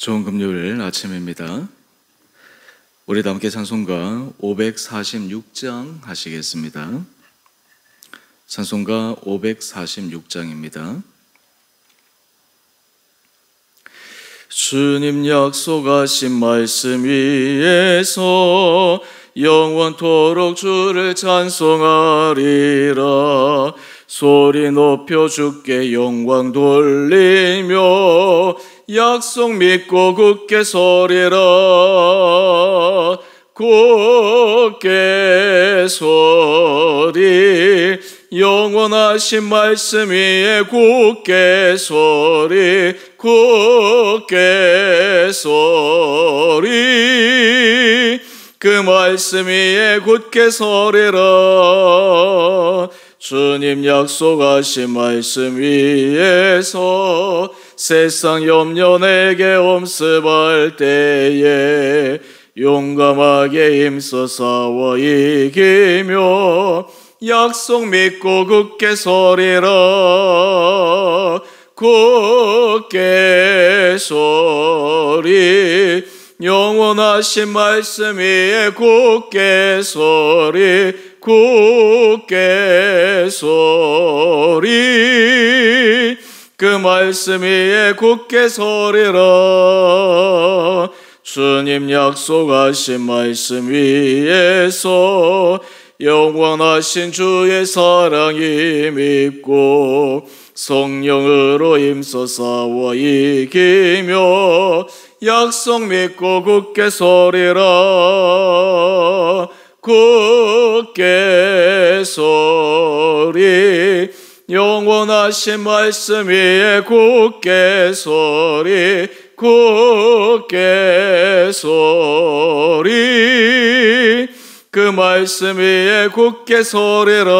좋은 금요일 아침입니다. 우리 다 함께 찬송가 546장 하시겠습니다. 찬송가 546장입니다. 주님 약속하신 말씀 위에서 영원토록 주를 찬송하리라. 소리 높여 주께 영광 돌리며 약속 믿고 굳게 서리라. 굳게 서리. 영원하신 말씀 위에 굳게 서리. 굳게 서리. 그 말씀 위에 굳게 서리라. 주님 약속하신 말씀 위에서 세상 염려 내게 엄습할 때에 용감하게 힘써 싸워 이기며 약속 믿고 굳게 서리라. 굳게 서리. 영원하신 말씀 위에 굳게 서리. 굳게 서리. 그 말씀 위에 굳게 서리라. 주님 약속하신 말씀 위에서 영원하신 주의 사랑이 믿고 성령으로 힘써 싸워 이기며 약속 믿고 굳게 서리라. 굳게 서리. 영원하신 말씀 위에 굳게 서리. 굳게 서리. 그 말씀 위에 굳게 서리라.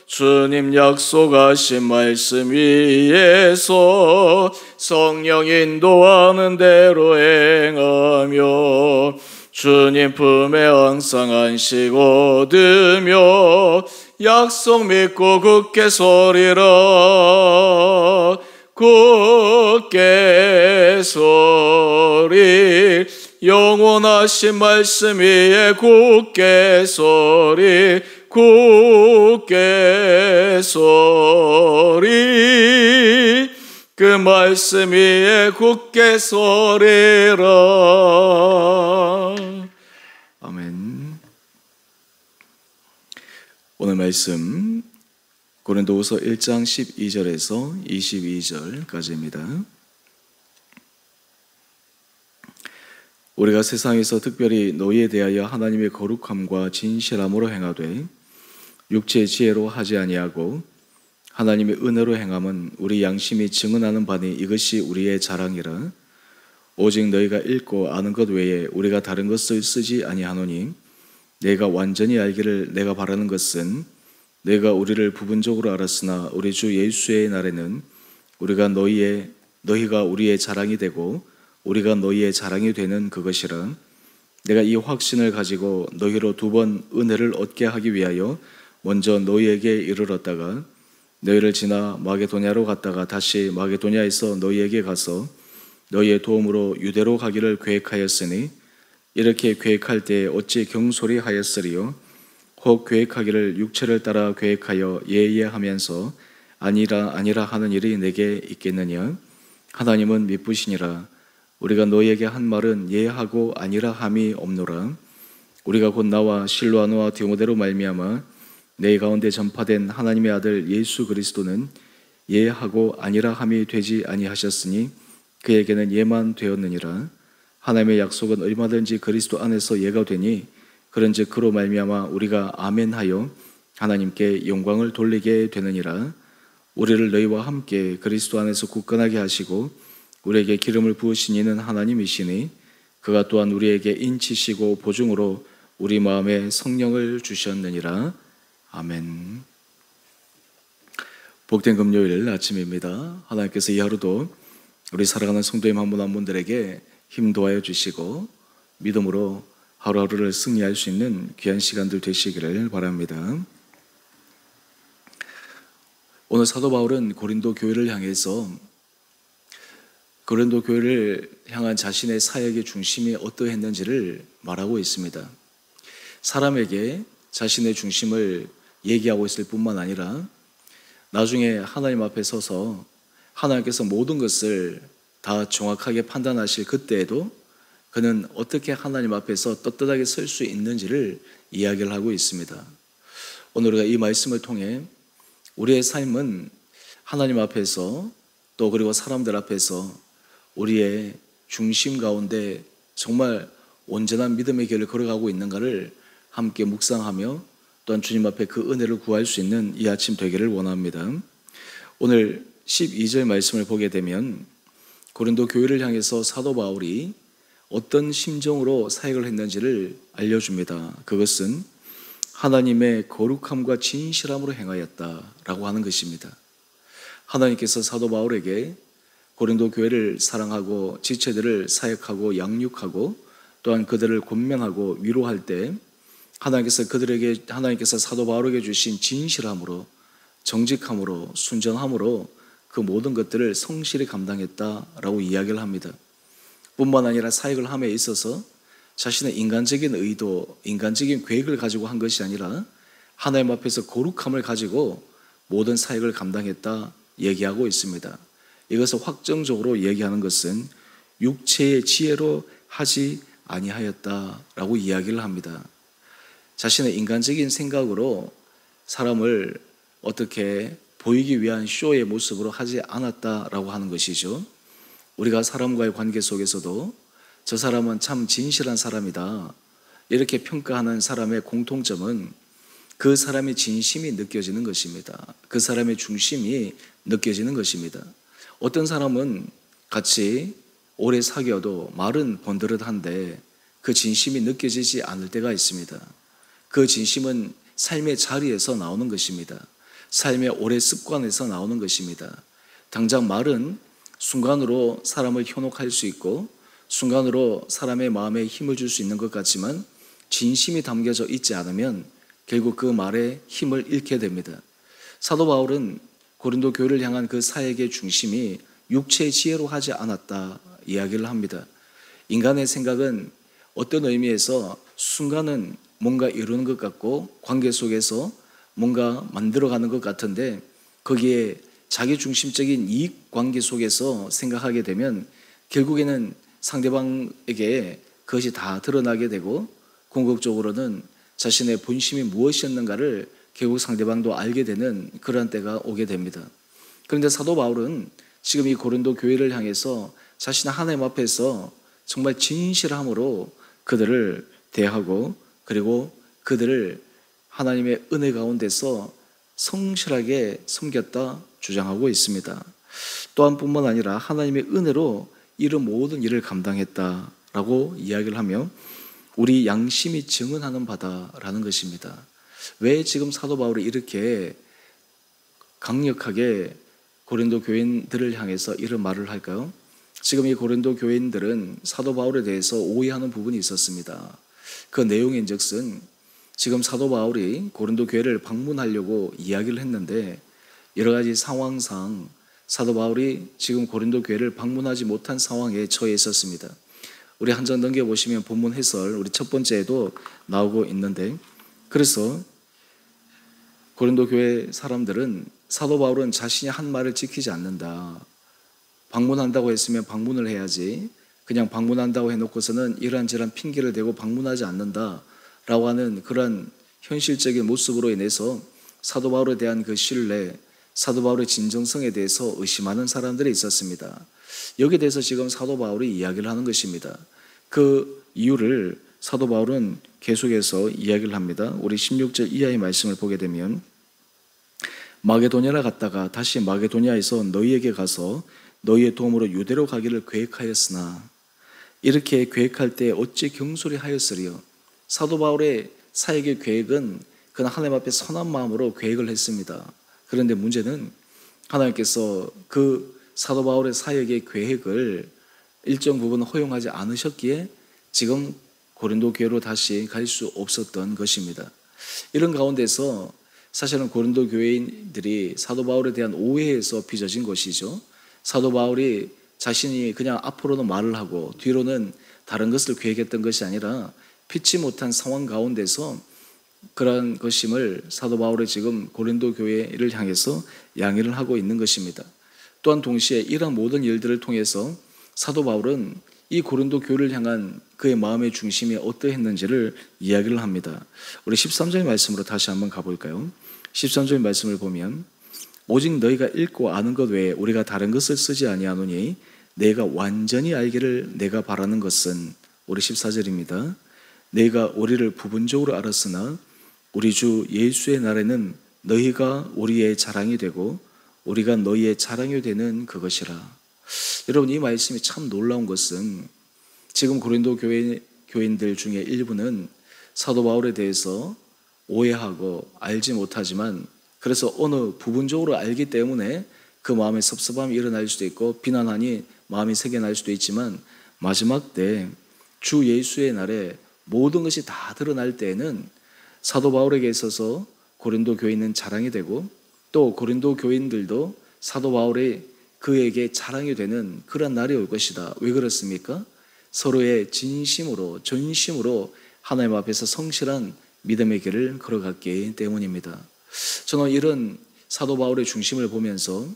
주님 약속하신 말씀 위에서 성령 인도하는 대로 행하며 주님 품에 항상 안식 얻으며 약속 믿고 굳게 서리라. 굳게 서리. 영원하신 말씀 위에 굳게 서리. 굳게 서리. 그 말씀 위에 굳게 서리라. 아멘. 오늘 말씀 고린도후서 1장 12절에서 22절까지입니다. 우리가 세상에서 특별히 너희에 대하여 하나님의 거룩함과 진실함으로 행하되 육체의 지혜로 하지 아니하고 하나님의 은혜로 행함은 우리 양심이 증언하는 바니 이것이 우리의 자랑이라. 오직 너희가 읽고 아는 것 외에 우리가 다른 것을 쓰지 아니하노니 내가 완전히 알기를 내가 바라는 것은 너희가 우리를 부분적으로 알았으나 우리 주 예수의 날에는 너희가 우리의 자랑이 되고 우리가 너희의 자랑이 되는 그것이라. 내가 이 확신을 가지고 너희로 두 번 은혜를 얻게 하기 위하여 먼저 너희에게 이르렀다가 너희를 지나 마게도냐로 갔다가 다시 마게도냐에서 너희에게 가서 너희의 도움으로 유대로 가기를 계획하였으니 이렇게 계획할 때에 어찌 경솔히 하였으리요. 혹 계획하기를 육체를 따라 계획하여 예하면서 아니라 하는 일이 내게 있겠느냐. 하나님은 미쁘시니라. 우리가 너희에게 한 말은 예하고 아니라 함이 없노라. 우리가 곧 나와 실로아노와 디모데로 말미암아 내 가운데 전파된 하나님의 아들 예수 그리스도는 예하고 아니라 함이 되지 아니하셨으니 그에게는 예만 되었느니라. 하나님의 약속은 얼마든지 그리스도 안에서 예가 되니 그런즉 그로 말미암아 우리가 아멘하여 하나님께 영광을 돌리게 되느니라. 우리를 너희와 함께 그리스도 안에서 굳건하게 하시고 우리에게 기름을 부으신 이는 하나님이시니 그가 또한 우리에게 인치시고 보증으로 우리 마음에 성령을 주셨느니라. 아멘. 복된 금요일 아침입니다. 하나님께서 이 하루도 우리 사랑하는 성도님 한 분 한 분들에게 힘 도와여 주시고 믿음으로 하루하루를 승리할 수 있는 귀한 시간들 되시기를 바랍니다. 오늘 사도 바울은 고린도 교회를 향해서 고린도 교회를 향한 자신의 사역의 중심이 어떠했는지를 말하고 있습니다. 사람에게 자신의 중심을 얘기하고 있을 뿐만 아니라 나중에 하나님 앞에 서서 하나님께서 모든 것을 다 정확하게 판단하실 그때에도 그는 어떻게 하나님 앞에서 떳떳하게 설 수 있는지를 이야기를 하고 있습니다. 오늘 우리가 이 말씀을 통해 우리의 삶은 하나님 앞에서 또 그리고 사람들 앞에서 우리의 중심 가운데 정말 온전한 믿음의 길을 걸어가고 있는가를 함께 묵상하며 또한 주님 앞에 그 은혜를 구할 수 있는 이 아침 되기를 원합니다. 오늘 12절 말씀을 보게 되면 고린도 교회를 향해서 사도 바울이 어떤 심정으로 사역을 했는지를 알려줍니다. 그것은 하나님의 거룩함과 진실함으로 행하였다라고 하는 것입니다. 하나님께서 사도 바울에게 고린도 교회를 사랑하고 지체들을 사역하고 양육하고 또한 그들을 권면하고 위로할 때 하나님께서 사도 바울에게 주신 진실함으로 정직함으로 순전함으로 그 모든 것들을 성실히 감당했다라고 이야기를 합니다. 뿐만 아니라 사역을 함에 있어서 자신의 인간적인 의도, 인간적인 계획을 가지고 한 것이 아니라 하나님 앞에서 거룩함을 가지고 모든 사역을 감당했다 얘기하고 있습니다. 이것을 확정적으로 얘기하는 것은 육체의 지혜로 하지 아니하였다라고 이야기를 합니다. 자신의 인간적인 생각으로 사람을 어떻게 보이기 위한 쇼의 모습으로 하지 않았다라고 하는 것이죠. 우리가 사람과의 관계 속에서도 저 사람은 참 진실한 사람이다 이렇게 평가하는 사람의 공통점은 그 사람의 진심이 느껴지는 것입니다. 그 사람의 중심이 느껴지는 것입니다. 어떤 사람은 같이 오래 사귀어도 말은 번듯한데 그 진심이 느껴지지 않을 때가 있습니다. 그 진심은 삶의 자리에서 나오는 것입니다. 삶의 오래 습관에서 나오는 것입니다. 당장 말은 순간으로 사람을 현혹할 수 있고 순간으로 사람의 마음에 힘을 줄 수 있는 것 같지만 진심이 담겨져 있지 않으면 결국 그 말에 힘을 잃게 됩니다. 사도 바울은 고린도 교회를 향한 그 사역의 중심이 육체의 지혜로 하지 않았다 이야기를 합니다. 인간의 생각은 어떤 의미에서 순간은 뭔가 이루는 것 같고 관계 속에서 뭔가 만들어가는 것 같은데 거기에 자기 중심적인 이익 관계 속에서 생각하게 되면 결국에는 상대방에게 그것이 다 드러나게 되고 궁극적으로는 자신의 본심이 무엇이었는가를 결국 상대방도 알게 되는 그런 때가 오게 됩니다. 그런데 사도 바울은 지금 이 고린도 교회를 향해서 자신의 하나님 앞에서 정말 진실함으로 그들을 대하고 그리고 그들을 하나님의 은혜 가운데서 성실하게 섬겼다 주장하고 있습니다. 또한 뿐만 아니라 하나님의 은혜로 이런 모든 일을 감당했다라고 이야기를 하며 우리 양심이 증언하는 바다라는 것입니다. 왜 지금 사도 바울이 이렇게 강력하게 고린도 교인들을 향해서 이런 말을 할까요? 지금 이 고린도 교인들은 사도 바울에 대해서 오해하는 부분이 있었습니다. 그 내용인즉슨 지금 사도 바울이 고린도 교회를 방문하려고 이야기를 했는데 여러 가지 상황상 사도 바울이 지금 고린도 교회를 방문하지 못한 상황에 처해 있었습니다. 우리 한 장 넘겨보시면 본문 해설 우리 첫 번째에도 나오고 있는데 그래서 고린도 교회 사람들은 사도 바울은 자신이 한 말을 지키지 않는다. 방문한다고 했으면 방문을 해야지 그냥 방문한다고 해놓고서는 이런저런 핑계를 대고 방문하지 않는다라고 하는 그런 현실적인 모습으로 인해서 사도 바울에 대한 그 신뢰, 사도 바울의 진정성에 대해서 의심하는 사람들이 있었습니다. 여기에 대해서 지금 사도 바울이 이야기를 하는 것입니다. 그 이유를 사도 바울은 계속해서 이야기를 합니다. 우리 16절 이하의 말씀을 보게 되면 마게도냐를 갔다가 다시 마게도냐에서 너희에게 가서 너희의 도움으로 유대로 가기를 계획하였으나 이렇게 계획할 때 어찌 경솔히 하였으리요. 사도 바울의 사역의 계획은 그는 하나님 앞에 선한 마음으로 계획을 했습니다. 그런데 문제는 하나님께서 그 사도 바울의 사역의 계획을 일정 부분 허용하지 않으셨기에 지금 고린도 교회로 다시 갈 수 없었던 것입니다. 이런 가운데서 사실은 고린도 교회인들이 사도 바울에 대한 오해에서 빚어진 것이죠. 사도 바울이 자신이 그냥 앞으로는 말을 하고 뒤로는 다른 것을 계획했던 것이 아니라 피치 못한 상황 가운데서 그러한 것임을 사도 바울이 지금 고린도 교회를 향해서 양해를 하고 있는 것입니다. 또한 동시에 이러한 모든 일들을 통해서 사도 바울은 이 고린도 교회를 향한 그의 마음의 중심이 어떠했는지를 이야기를 합니다. 우리 13절 말씀으로 다시 한번 가볼까요? 13절 말씀을 보면 오직 너희가 읽고 아는 것 외에 우리가 다른 것을 쓰지 아니하노니 내가 완전히 알기를 내가 바라는 것은, 우리 14절입니다. 내가 우리를 부분적으로 알았으나 우리 주 예수의 날에는 너희가 우리의 자랑이 되고 우리가 너희의 자랑이 되는 그것이라. 여러분, 이 말씀이 참 놀라운 것은 지금 고린도 교인들 중에 일부는 사도 바울에 대해서 오해하고 알지 못하지만, 그래서 어느 부분적으로 알기 때문에 그 마음에 섭섭함이 일어날 수도 있고 비난하니 마음이 새겨날 수도 있지만, 마지막 때 주 예수의 날에 모든 것이 다 드러날 때에는 사도 바울에게 있어서 고린도 교인은 자랑이 되고 또 고린도 교인들도 사도 바울이 그에게 자랑이 되는 그런 날이 올 것이다. 왜 그렇습니까? 서로의 진심으로 전심으로 하나님 앞에서 성실한 믿음의 길을 걸어갔기 때문입니다. 저는 이런 사도 바울의 중심을 보면서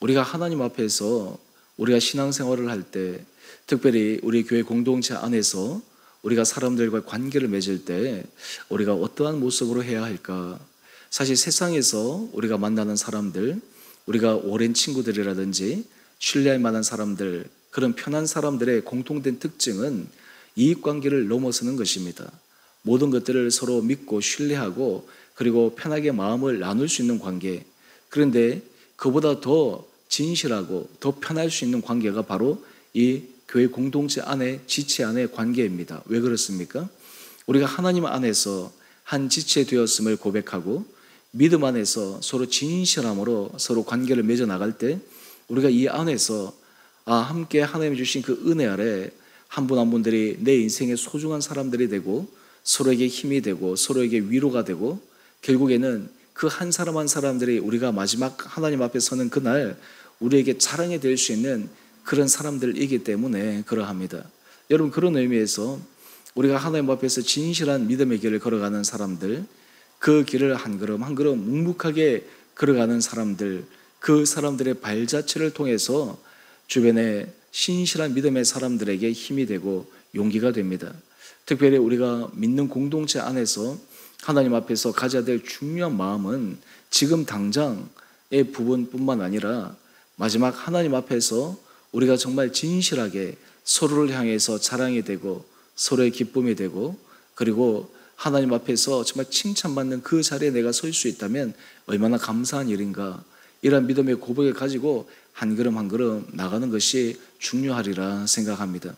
우리가 하나님 앞에서 우리가 신앙생활을 할 때, 특별히 우리 교회 공동체 안에서 우리가 사람들과 관계를 맺을 때 우리가 어떠한 모습으로 해야 할까? 사실 세상에서 우리가 만나는 사람들, 우리가 오랜 친구들이라든지 신뢰할 만한 사람들, 그런 편한 사람들의 공통된 특징은 이익관계를 넘어서는 것입니다. 모든 것들을 서로 믿고 신뢰하고 그리고 편하게 마음을 나눌 수 있는 관계. 그런데 그보다 더 진실하고 더 편할 수 있는 관계가 바로 이 교회 공동체 안에, 지체 안의 관계입니다. 왜 그렇습니까? 우리가 하나님 안에서 한 지체 되었음을 고백하고 믿음 안에서 서로 진실함으로 서로 관계를 맺어 나갈 때 우리가 이 안에서 함께 하나님이 주신 그 은혜 아래 한 분 한 분들이 내 인생의 소중한 사람들이 되고 서로에게 힘이 되고 서로에게 위로가 되고 결국에는 그 한 사람 한 사람들이 우리가 마지막 하나님 앞에 서는 그날 우리에게 자랑이 될 수 있는 그런 사람들이기 때문에 그러합니다. 여러분, 그런 의미에서 우리가 하나님 앞에서 진실한 믿음의 길을 걸어가는 사람들, 그 길을 한 걸음 한 걸음 묵묵하게 걸어가는 사람들, 그 사람들의 발자취를 통해서 주변에 신실한 믿음의 사람들에게 힘이 되고 용기가 됩니다. 특별히 우리가 믿는 공동체 안에서 하나님 앞에서 가져야 될 중요한 마음은 지금 당장의 부분뿐만 아니라 마지막 하나님 앞에서 우리가 정말 진실하게 서로를 향해서 자랑이 되고 서로의 기쁨이 되고 그리고 하나님 앞에서 정말 칭찬받는 그 자리에 내가 설 수 있다면 얼마나 감사한 일인가. 이런 믿음의 고백을 가지고 한 걸음 한 걸음 나가는 것이 중요하리라 생각합니다.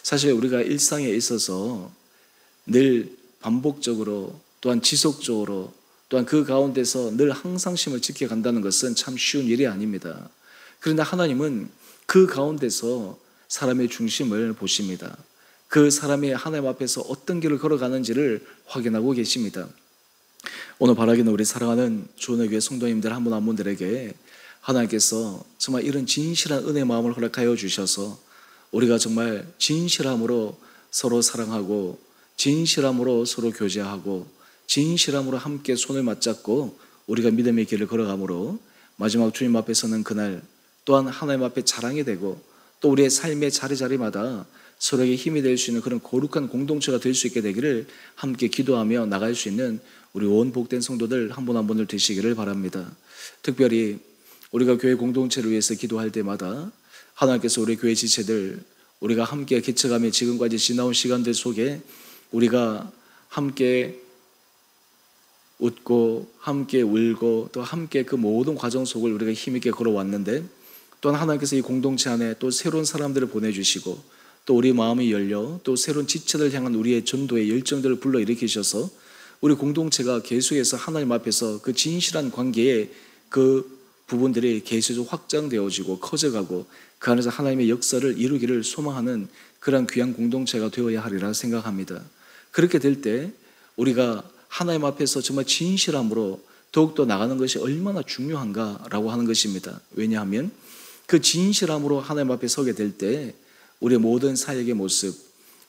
사실 우리가 일상에 있어서 늘 반복적으로 또한 지속적으로 또한 그 가운데서 늘 항상심을 지켜간다는 것은 참 쉬운 일이 아닙니다. 그런데 하나님은 그 가운데서 사람의 중심을 보십니다. 그 사람이 하나님 앞에서 어떤 길을 걸어가는지를 확인하고 계십니다. 오늘 바라기는 우리 사랑하는 주원의 교회 성도님들 한 분 한 분들에게 하나님께서 정말 이런 진실한 은혜의 마음을 허락하여 주셔서 우리가 정말 진실함으로 서로 사랑하고 진실함으로 서로 교제하고 진실함으로 함께 손을 맞잡고 우리가 믿음의 길을 걸어가므로 마지막 주님 앞에 서는 그날 또한 하나님 앞에 자랑이 되고 또 우리의 삶의 자리자리마다 서로에게 힘이 될 수 있는 그런 거룩한 공동체가 될 수 있게 되기를 함께 기도하며 나갈 수 있는 우리 온 복된 성도들 한 분 한 분을 되시기를 바랍니다. 특별히 우리가 교회 공동체를 위해서 기도할 때마다 하나님께서 우리 교회 지체들 우리가 함께 개척하며 지금까지 지나온 시간들 속에 우리가 함께 웃고 함께 울고 또 함께 그 모든 과정 속을 우리가 힘있게 걸어왔는데 또한 하나님께서 이 공동체 안에 또 새로운 사람들을 보내주시고 또 우리 마음이 열려 또 새로운 지체를 향한 우리의 전도의 열정들을 불러일으키셔서 우리 공동체가 계속해서 하나님 앞에서 그 진실한 관계에 그 부분들이 계속해서 확장되어지고 커져가고 그 안에서 하나님의 역사를 이루기를 소망하는 그런 귀한 공동체가 되어야 하리라 생각합니다. 그렇게 될 때 우리가 하나님 앞에서 정말 진실함으로 더욱더 나가는 것이 얼마나 중요한가라고 하는 것입니다. 왜냐하면 그 진실함으로 하나님 앞에 서게 될 때 우리의 모든 사역의 모습,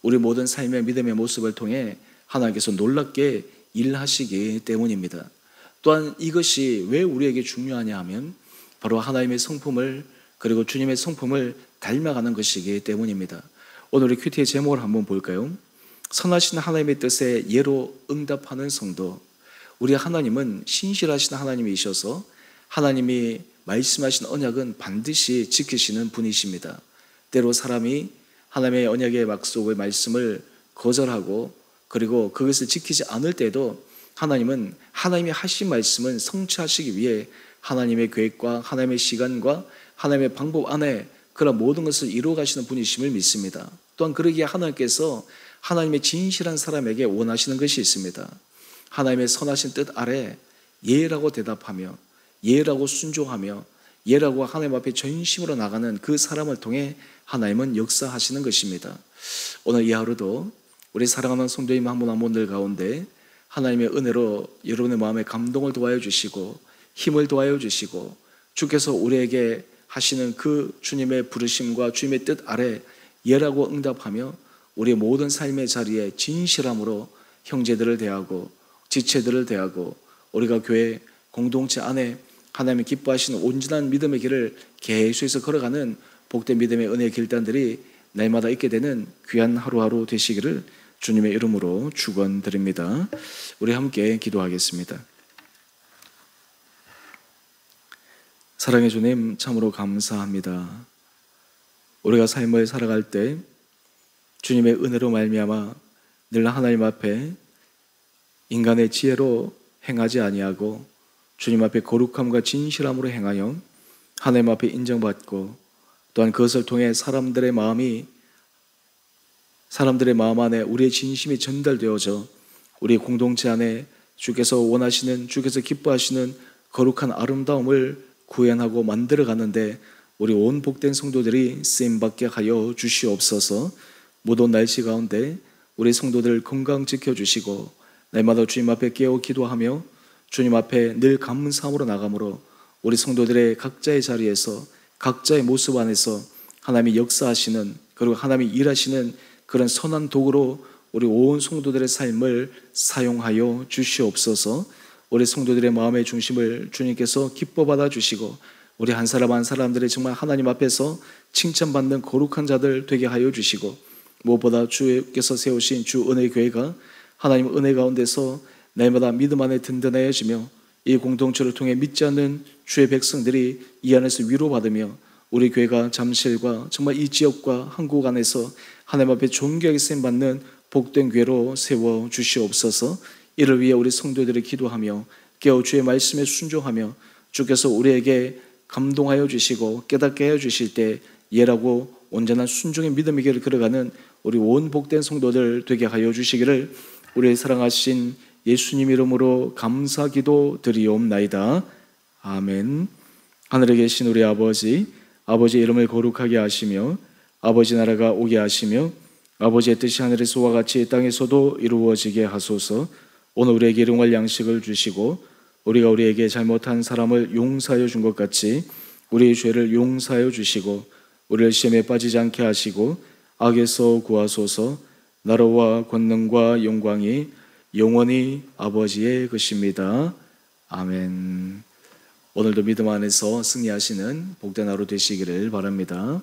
우리 모든 삶의 믿음의 모습을 통해 하나님께서 놀랍게 일하시기 때문입니다. 또한 이것이 왜 우리에게 중요하냐 하면 바로 하나님의 성품을, 그리고 주님의 성품을 닮아가는 것이기 때문입니다. 오늘 우리 큐티의 제목을 한번 볼까요? 선하신 하나님의 뜻에 예로 응답하는 성도. 우리 하나님은 신실하신 하나님이셔서 하나님이 말씀하신 언약은 반드시 지키시는 분이십니다. 때로 사람이 하나님의 언약의 약속의 말씀을 거절하고 그리고 그것을 지키지 않을 때도 하나님은 하나님이 하신 말씀은 성취하시기 위해 하나님의 계획과 하나님의 시간과 하나님의 방법 안에 그런 모든 것을 이루어 가시는 분이심을 믿습니다. 또한 그러기에 하나님께서 하나님의 진실한 사람에게 원하시는 것이 있습니다. 하나님의 선하신 뜻 아래 예라고 대답하며 예라고 순종하며 예라고 하나님 앞에 전심으로 나가는 그 사람을 통해 하나님은 역사하시는 것입니다. 오늘 이 하루도 우리 사랑하는 성도님 한 분 한 분들 가운데 하나님의 은혜로 여러분의 마음에 감동을 도와여 주시고 힘을 도와여 주시고 주께서 우리에게 하시는 그 주님의 부르심과 주님의 뜻 아래 예라고 응답하며 우리의 모든 삶의 자리에 진실함으로 형제들을 대하고 지체들을 대하고 우리가 교회 공동체 안에 하나님이 기뻐하시는 온전한 믿음의 길을 계속해서 걸어가는 복된 믿음의 은혜의 길단들이 날마다 있게 되는 귀한 하루하루 되시기를 주님의 이름으로 축원드립니다. 우리 함께 기도하겠습니다. 사랑의 주님, 참으로 감사합니다. 우리가 삶을 살아갈 때 주님의 은혜로 말미암아 늘 하나님 앞에 인간의 지혜로 행하지 아니하고 주님 앞에 거룩함과 진실함으로 행하여 하나님 앞에 인정받고 또한 그것을 통해 사람들의 마음 안에 우리의 진심이 전달되어져 우리 공동체 안에 주께서 원하시는, 주께서 기뻐하시는 거룩한 아름다움을 구현하고 만들어가는데 우리 온 복된 성도들이 쓰임받게 하여 주시옵소서. 무더운 날씨 가운데 우리 성도들 건강 지켜주시고 날마다 주님 앞에 깨어 기도하며 주님 앞에 늘 감사함으로 나가므로 우리 성도들의 각자의 자리에서 각자의 모습 안에서 하나님이 역사하시는, 그리고 하나님이 일하시는 그런 선한 도구로 우리 온 성도들의 삶을 사용하여 주시옵소서. 우리 성도들의 마음의 중심을 주님께서 기뻐 받아 주시고 우리 한 사람 한 사람들이 정말 하나님 앞에서 칭찬받는 거룩한 자들 되게 하여 주시고 무엇보다 주께서 세우신 주 은혜 교회가 하나님 은혜 가운데서 날마다 믿음 안에 든든해지며 이 공동체를 통해 믿지 않는 주의 백성들이 이 안에서 위로받으며 우리 교회가 잠실과 정말 이 지역과 한국 안에서 하나님 앞에 존귀하게 쓰임받는 복된 교회로 세워 주시옵소서. 이를 위해 우리 성도들이 기도하며 깨어 주의 말씀에 순종하며 주께서 우리에게 감동하여 주시고 깨닫게 해 주실 때 예라고 온전한 순종의 믿음의 길을 걸어가는 우리 온 복된 성도들 되게 하여 주시기를 우리의 사랑하신 예수님 이름으로 감사 기도 드리옵나이다. 아멘. 하늘에 계신 우리 아버지, 아버지의 이름을 거룩하게 하시며 아버지 나라가 오게 하시며 아버지의 뜻이 하늘에서와 같이 땅에서도 이루어지게 하소서. 오늘 우리에게 일용할 양식을 주시고 우리가 우리에게 잘못한 사람을 용서하여 준 것 같이 우리의 죄를 용서하여 주시고 우리를 시험에 빠지지 않게 하시고 악에서 구하소서. 나라와 권능과 영광이 영원히 아버지의 것입니다. 아멘. 오늘도 믿음 안에서 승리하시는 복된 하루 되시기를 바랍니다.